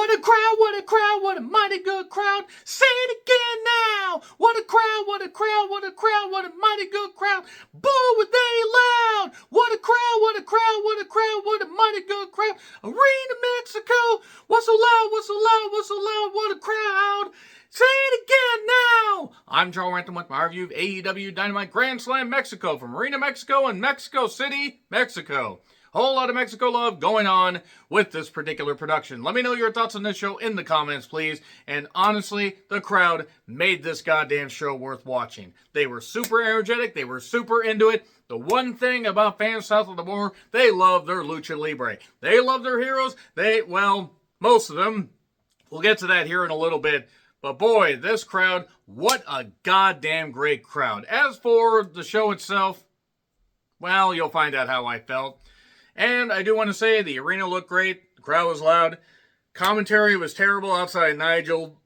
What a crowd, what a crowd, what a mighty good crowd. Say it again now. What a crowd, what a crowd, what a crowd, what a mighty good crowd. Boo, were they loud. What a crowd, what a crowd, what a crowd, what a mighty good crowd. Arena Mexico. What's so loud, what's so loud, what's so loud, what a crowd. Say it again now. I'm Joe Renton with my review of AEW Dynamite Grand Slam Mexico from Arena Mexico and Mexico City, Mexico. Whole lot of Mexico love going on with this particular production. Let me know your thoughts on this show in the comments, please. And honestly, the crowd made this goddamn show worth watching. They were super energetic. They were super into it. The one thing about fans south of the border, they love their lucha libre. They love their heroes. Well, most of them. We'll get to that here in a little bit. But boy, this crowd, what a goddamn great crowd. As for the show itself, well, you'll find out how I felt. And I do want to say the arena looked great. The crowd was loud. Commentary was terrible outside Nigel.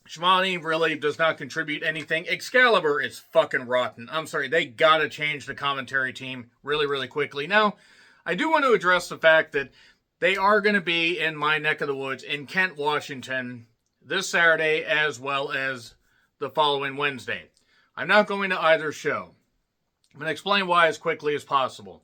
Shivani really does not contribute anything. Excalibur is fucking rotten. I'm sorry, they gotta change the commentary team really, really quickly. Now, I do want to address the fact that they are going to be in my neck of the woods in Kent, Washington this Saturday as well as the following Wednesday. I'm not going to either show. I'm going to explain why as quickly as possible.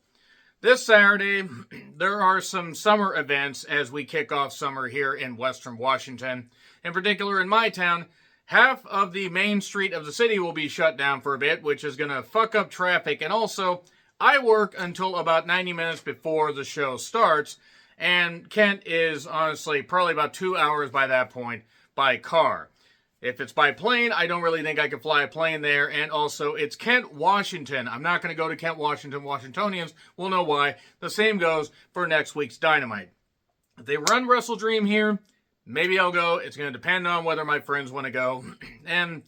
This Saturday, there are some summer events as we kick off summer here in Western Washington. In particular, in my town, half of the main street of the city will be shut down for a bit, which is going to fuck up traffic. And also, I work until about 90 minutes before the show starts. And Kent is honestly probably about 2 hours by that point by car. If it's by plane, I don't really think I could fly a plane there. And also, it's Kent, Washington. I'm not going to go to Kent, Washington. Washingtonians will know why. The same goes for next week's Dynamite. If they run Wrestle Dream here, maybe I'll go. It's going to depend on whether my friends want to go. And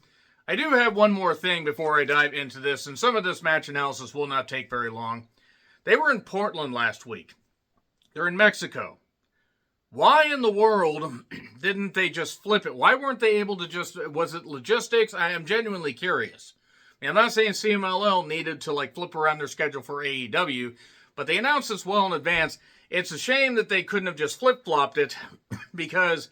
I do have one more thing before I dive into this. And some of this match analysis will not take very long. They were in Portland last week. They're in Mexico. Why in the world didn't they just flip it? Why weren't they able to just, was it logistics? I am genuinely curious. I mean, I'm not saying CMLL needed to flip around their schedule for AEW, but they announced this well in advance. It's a shame that they couldn't have just flip-flopped it because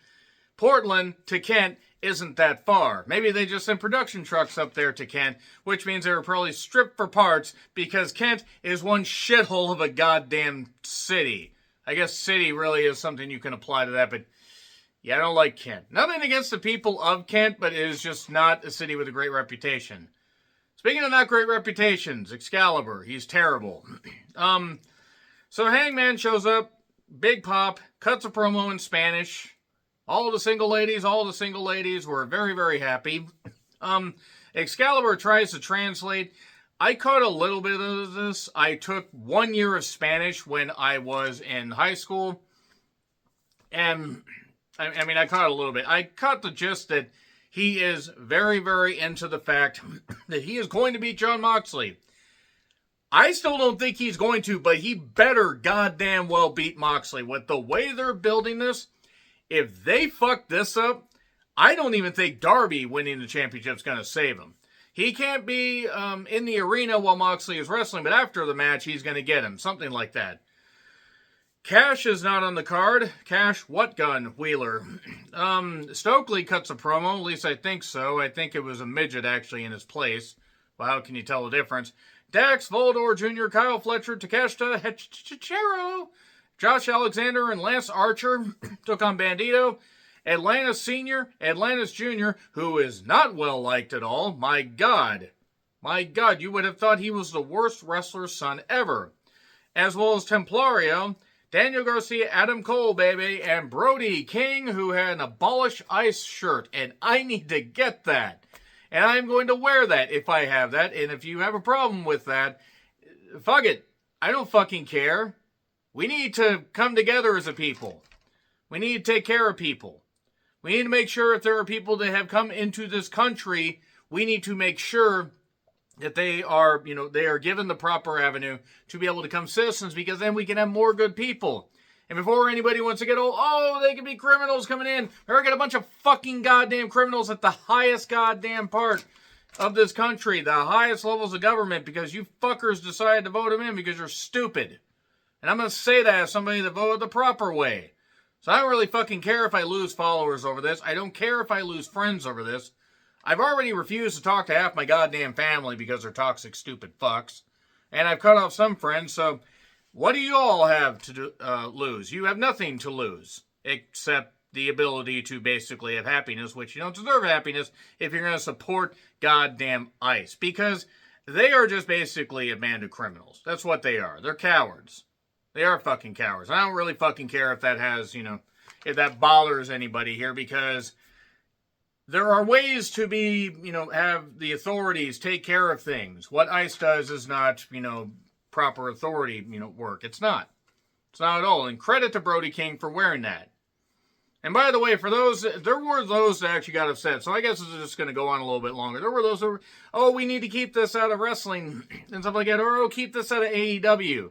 Portland to Kent isn't that far. Maybe they just sent production trucks up there to Kent, which means they were probably stripped for parts because Kent is one shithole of a goddamn city. I guess city really is something you can apply to that, but yeah, I don't like Kent. Nothing against the people of Kent, but it is just not a city with a great reputation. Speaking of not great reputations, Excalibur, he's terrible. So Hangman shows up, big pop, cuts a promo in Spanish. All the single ladies were very, very happy. Excalibur tries to translate. I caught a little bit of this. I took 1 year of Spanish when I was in high school. And, I caught a little bit. I caught the gist that he is very, very into the fact that he is going to beat Jon Moxley. I still don't think he's going to, but he better goddamn well beat Moxley. With the way they're building this, if they fuck this up, I don't even think Darby winning the championship is going to save him. He can't be in the arena while Moxley is wrestling, but after the match, he's going to get him. Something like that. Cash is not on the card. Cash, what gun? Wheeler. Stokely cuts a promo. At least I think so. I think it was a midget, actually, in his place. Well, how can you tell the difference? Dax, Volador Jr., Kyle Fletcher, Takeshita, Hechicero, Josh Alexander, and Lance Archer took on Bandito. Atlantis Sr., Atlantis Jr., who is not well liked at all. My God, you would have thought he was the worst wrestler's son ever. As well as Templario, Daniel Garcia, Adam Cole, baby, and Brody King, who had an Abolish Ice shirt. And I need to get that. And I'm going to wear that if I have that. And if you have a problem with that, fuck it. I don't fucking care. We need to come together as a people. We need to take care of people. We need to make sure if there are people that have come into this country, we need to make sure that they are, they are given the proper avenue to be able to become citizens, because then we can have more good people. And before anybody wants to get they can be criminals coming in. We're going to get a bunch of fucking goddamn criminals at the highest goddamn part of this country, the highest levels of government, because you fuckers decided to vote them in because you're stupid. And I'm going to say that as somebody that voted the proper way. So I don't really fucking care if I lose followers over this. I don't care if I lose friends over this. I've already refused to talk to half my goddamn family because they're toxic, stupid fucks. And I've cut off some friends, so what do you all have to lose? You have nothing to lose, except the ability to basically have happiness, which you don't deserve happiness if you're going to support goddamn ICE. Because they are just basically a band of criminals. That's what they are. They're cowards. They are fucking cowards. I don't really fucking care if that has, if that bothers anybody here, because there are ways to be, have the authorities take care of things. What ICE does is not, proper authority, work. It's not. It's not at all. And credit to Brody King for wearing that. And by the way, for those, there were those that actually got upset. So I guess it's just going to go on a little bit longer. There were those that were, oh, we need to keep this out of wrestling and stuff like that. Or, oh, keep this out of AEW.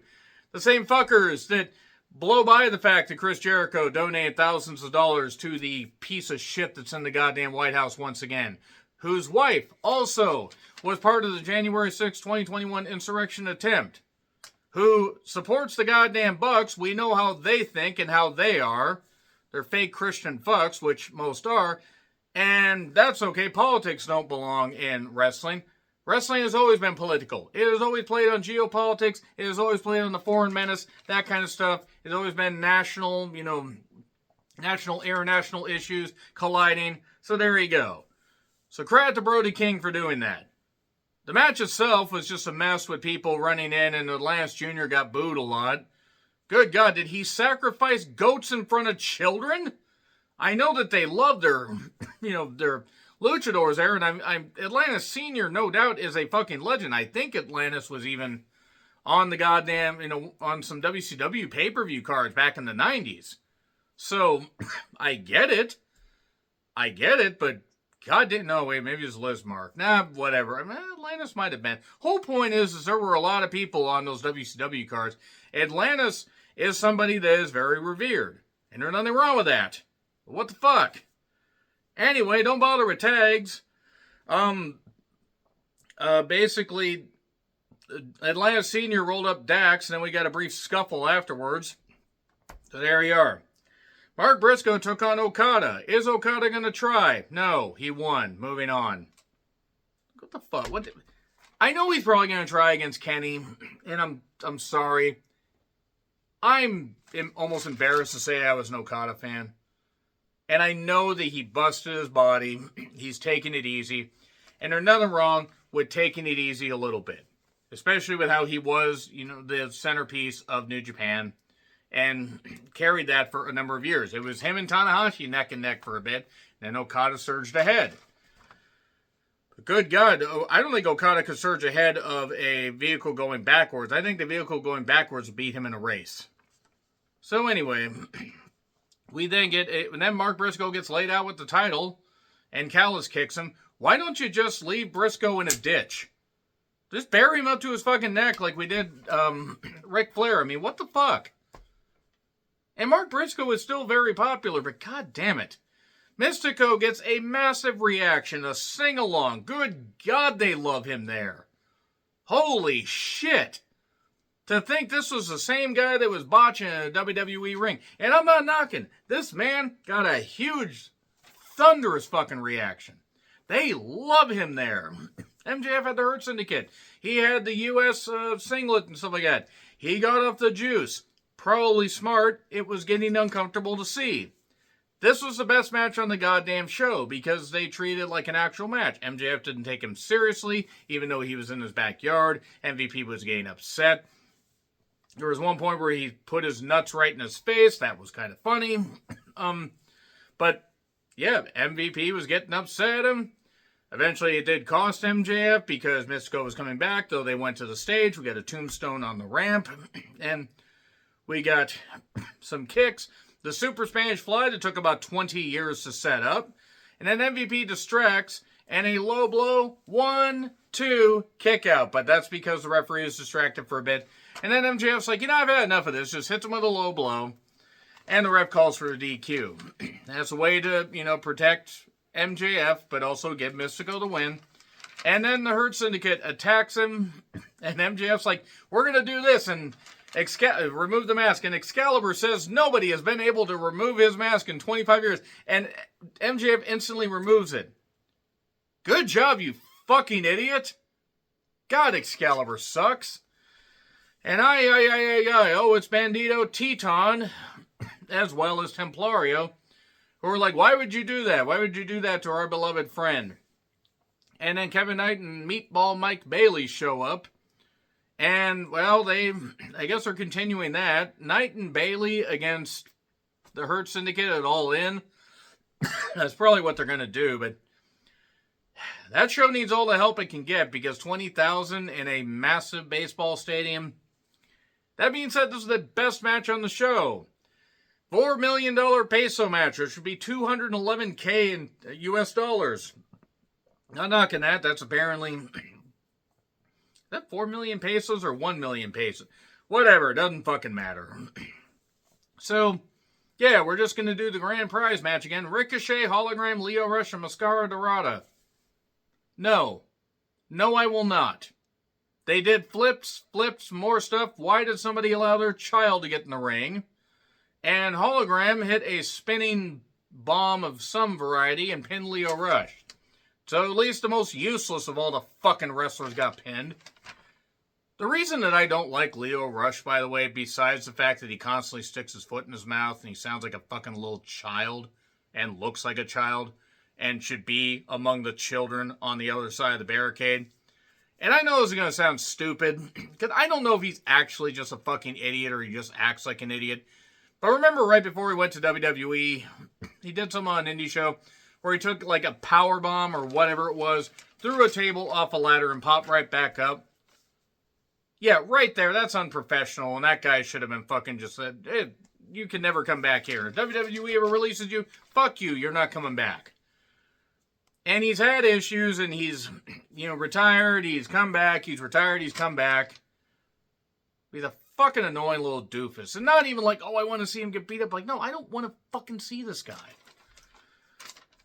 The same fuckers that blow by the fact that Chris Jericho donated thousands of dollars to the piece of shit that's in the goddamn White House once again, whose wife also was part of the January 6, 2021 insurrection attempt, who supports the goddamn Bucks. We know how they think and how they are. They're fake Christian fucks, which most are, and that's okay. Politics don't belong in wrestling. Wrestling has always been political. It has always played on geopolitics. It has always played on the foreign menace, that kind of stuff. It's always been national, national, international issues colliding. So there you go. So credit to Brody King for doing that. The match itself was just a mess with people running in, and Atlantis Jr. got booed a lot. Good God, did he sacrifice goats in front of children? I know that they love their, their luchadors there, and I'm Atlantis Senior, no doubt, is a fucking legend. I think Atlantis was even on the goddamn, on some WCW pay-per-view cards back in the 90s. So, I get it, but God didn't know, wait, maybe it was Liz Mark. Nah, whatever. I mean, Atlantis might have been. Whole point is there were a lot of people on those WCW cards. Atlantis is somebody that is very revered, and there's nothing wrong with that. But what the fuck? Anyway, don't bother with tags. Basically, Atlanta Senior rolled up Dax, and then we got a brief scuffle afterwards. So there you are. Mark Briscoe took on Okada. Is Okada going to try? No, he won. Moving on. What the fuck? I know he's probably going to try against Kenny, and I'm sorry. I'm almost embarrassed to say I was an Okada fan. And I know that he busted his body. He's taking it easy. And there's nothing wrong with taking it easy a little bit. Especially with how he was, the centerpiece of New Japan. And carried that for a number of years. It was him and Tanahashi neck and neck for a bit. Then Okada surged ahead. But good God, I don't think Okada could surge ahead of a vehicle going backwards. I think the vehicle going backwards would beat him in a race. So anyway, we then and then Mark Briscoe gets laid out with the title, and Callis kicks him. Why don't you just leave Briscoe in a ditch? Just bury him up to his fucking neck like we did Ric Flair. I mean, what the fuck? And Mark Briscoe is still very popular, but god damn it. Mystico gets a massive reaction, a sing-along. Good God, they love him there. Holy shit. To think this was the same guy that was botching in a WWE ring. And I'm not knocking. This man got a huge, thunderous fucking reaction. They love him there. MJF had the Hurt Syndicate. He had the U.S. singlet and stuff like that. He got off the juice. Probably smart. It was getting uncomfortable to see. This was the best match on the goddamn show because they treated it like an actual match. MJF didn't take him seriously, even though he was in his backyard. MVP was getting upset. There was one point where he put his nuts right in his face. That was kind of funny. But, yeah, MVP was getting upset at him. Eventually, it did cost MJF because Mystico was coming back, though they went to the stage. We got a tombstone on the ramp. And we got some kicks. The Super Spanish Fly that took about 20 years to set up. And then MVP distracts. And a low blow. 1, 2, kick out. But that's because the referee is distracted for a bit. And then MJF's like, I've had enough of this. Just hits him with a low blow. And the ref calls for a DQ. That's a way to, protect MJF, but also give Mystico the win. And then the Hurt Syndicate attacks him. And MJF's like, we're going to do this. And remove the mask. And Excalibur says nobody has been able to remove his mask in 25 years. And MJF instantly removes it. Good job, you fucking idiot. God, Excalibur sucks. And it's Bandito, Teton, as well as Templario, who are like, why would you do that? Why would you do that to our beloved friend? And then Kevin Knight and Meatball Mike Bailey show up. And, well, I guess they're continuing that. Knight and Bailey against the Hurt Syndicate at All In. That's probably what they're going to do, but that show needs all the help it can get because 20,000 in a massive baseball stadium. That being said, this is the best match on the show. $4 million peso match, which would be $211K in US dollars. Not knocking that. That's apparently... Is that 4 million pesos or 1 million pesos? Whatever, it doesn't fucking matter. So, yeah, we're just going to do the grand prize match again. Ricochet, Hologram, Lio Rush, and Mascara Dorada. No. No, I will not. They did flips, more stuff. Why did somebody allow their child to get in the ring? And Hologram hit a spinning bomb of some variety and pinned Lio Rush. So at least the most useless of all the fucking wrestlers got pinned. The reason that I don't like Lio Rush, by the way, besides the fact that he constantly sticks his foot in his mouth and he sounds like a fucking little child and looks like a child and should be among the children on the other side of the barricade. And I know this is going to sound stupid, because I don't know if he's actually just a fucking idiot or he just acts like an idiot. But remember right before he went to WWE, he did some on an indie show where he took like a power bomb or whatever it was, threw a table off a ladder and popped right back up. Yeah, right there, that's unprofessional, and that guy should have been fucking just said, hey, you can never come back here. If WWE ever releases you, fuck you, you're not coming back. And he's had issues, and he's, retired, he's come back, he's retired, he's come back. He's a fucking annoying little doofus. And not even like, oh, I want to see him get beat up. Like, no, I don't want to fucking see this guy.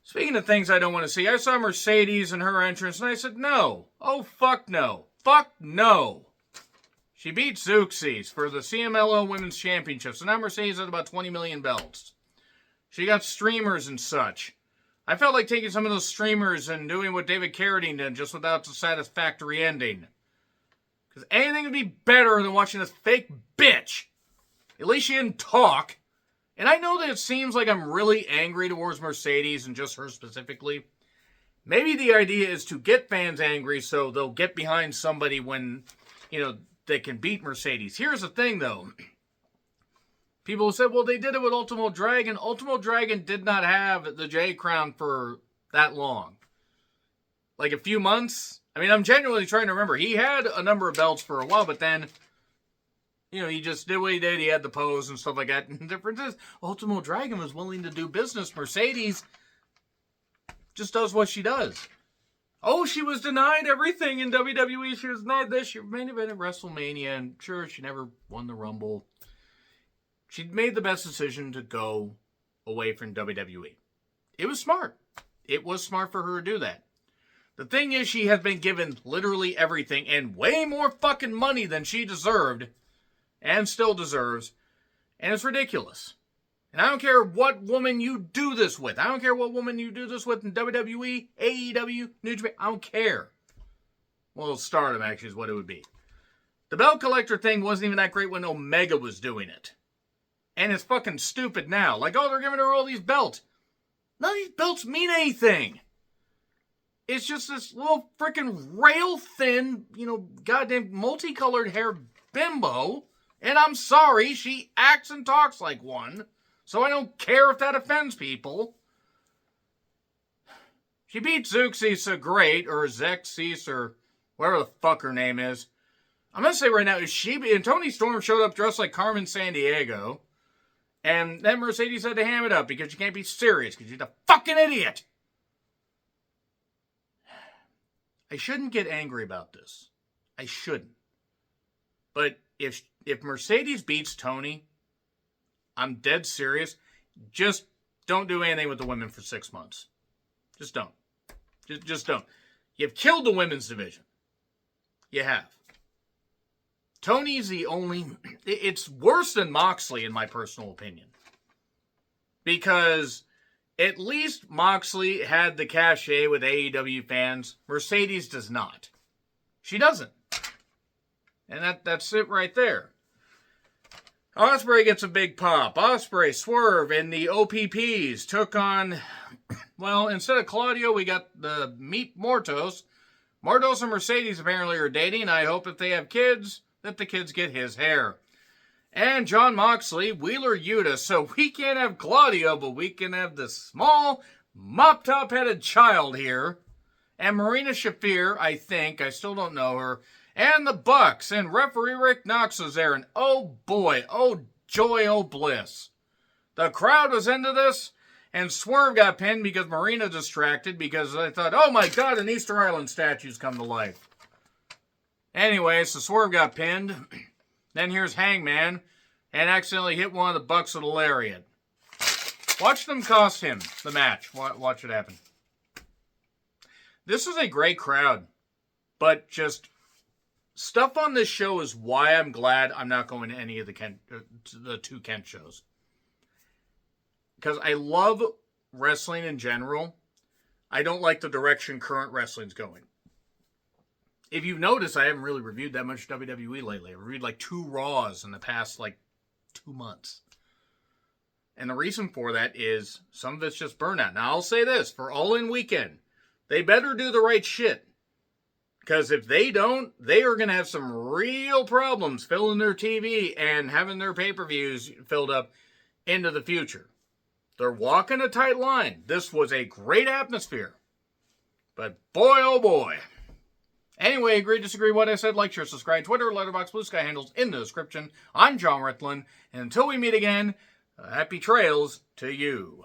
Speaking of things I don't want to see, I saw Mercedes and her entrance, and I said, no. Oh, fuck no. Fuck no. She beat Zeuxis for the CMLL Women's Championship, so now Mercedes has about 20 million belts. She got streamers and such. I felt like taking some of those streamers and doing what David Carradine did, just without the satisfactory ending. Because anything would be better than watching this fake bitch. At least she didn't talk. And I know that it seems like I'm really angry towards Mercedes and just her specifically. Maybe the idea is to get fans angry so they'll get behind somebody when, they can beat Mercedes. Here's the thing, though. People said, well, they did it with Ultimo Dragon. Ultimo Dragon did not have the J Crown for that long. Like a few months. I mean, I'm genuinely trying to remember. He had a number of belts for a while, but then, he just did what he did. He had the pose and stuff like that. And the difference is, Ultimo Dragon was willing to do business. Mercedes just does what she does. Oh, she was denied everything in WWE. She was denied this. She main evented WrestleMania, and sure, she never won the Rumble. She made the best decision to go away from WWE. It was smart. It was smart for her to do that. The thing is, she has been given literally everything and way more fucking money than she deserved and still deserves, and it's ridiculous. And I don't care what woman you do this with. I don't care what woman you do this with in WWE, AEW, New Japan. I don't care. Well, Stardom actually is what it would be. The belt collector thing wasn't even that great when Omega was doing it. And it's fucking stupid now. Like, oh, they're giving her all these belts. None of these belts mean anything. It's just this little freaking rail-thin, goddamn multicolored hair bimbo. And I'm sorry, she acts and talks like one. So I don't care if that offends people. She beat Zeuxis so great, or Zexis, or whatever the fuck her name is. I'm going to say right now, and Toni Storm showed up dressed like Carmen Sandiego. And then Mercedes had to ham it up because you can't be serious because you're a fucking idiot. I shouldn't get angry about this. I shouldn't. But if Mercedes beats Toni, I'm dead serious. Just don't do anything with the women for 6 months. Just don't. Just don't. You've killed the women's division. You have. Tony's the only... It's worse than Moxley, in my personal opinion. Because at least Moxley had the cachet with AEW fans. Mercedes does not. She doesn't. And that's it right there. Ospreay gets a big pop. Ospreay, Swerve, and the OPPs took on... Well, instead of Claudio, we got the Meat Mortos. Mortos and Mercedes apparently are dating. I hope if they have kids, that the kids get his hair. And John Moxley, Wheeler Yuta. So we can't have Claudio, but we can have the small, mop-top-headed child here. And Marina Shafir, I think. I still don't know her. And the Bucks. And referee Rick Knox was there. And oh boy, oh joy, oh bliss. The crowd was into this. And Swerve got pinned because Marina distracted because I thought, oh my God, an Easter Island statue's come to life. Anyway, so Swerve got pinned. Then here's Hangman and accidentally hit one of the Bucks with a lariat. Watch them cost him the match. Watch it happen. This was a great crowd. But just stuff on this show is why I'm glad I'm not going to any of the two Kent shows. Because I love wrestling in general. I don't like the direction current wrestling's going. If you've noticed, I haven't really reviewed that much WWE lately. I've reviewed like 2 Raws in the past 2 months. And the reason for that is some of it's just burnout. Now I'll say this, for All In Weekend, they better do the right shit. Because if they don't, they are going to have some real problems filling their TV and having their pay-per-views filled up into the future. They're walking a tight line. This was a great atmosphere. But boy, oh boy. Anyway, agree, disagree, what I said, like, share, subscribe, Twitter, Letterboxd, Blue Sky handles in the description. I'm John Ritlin, and until we meet again, happy trails to you.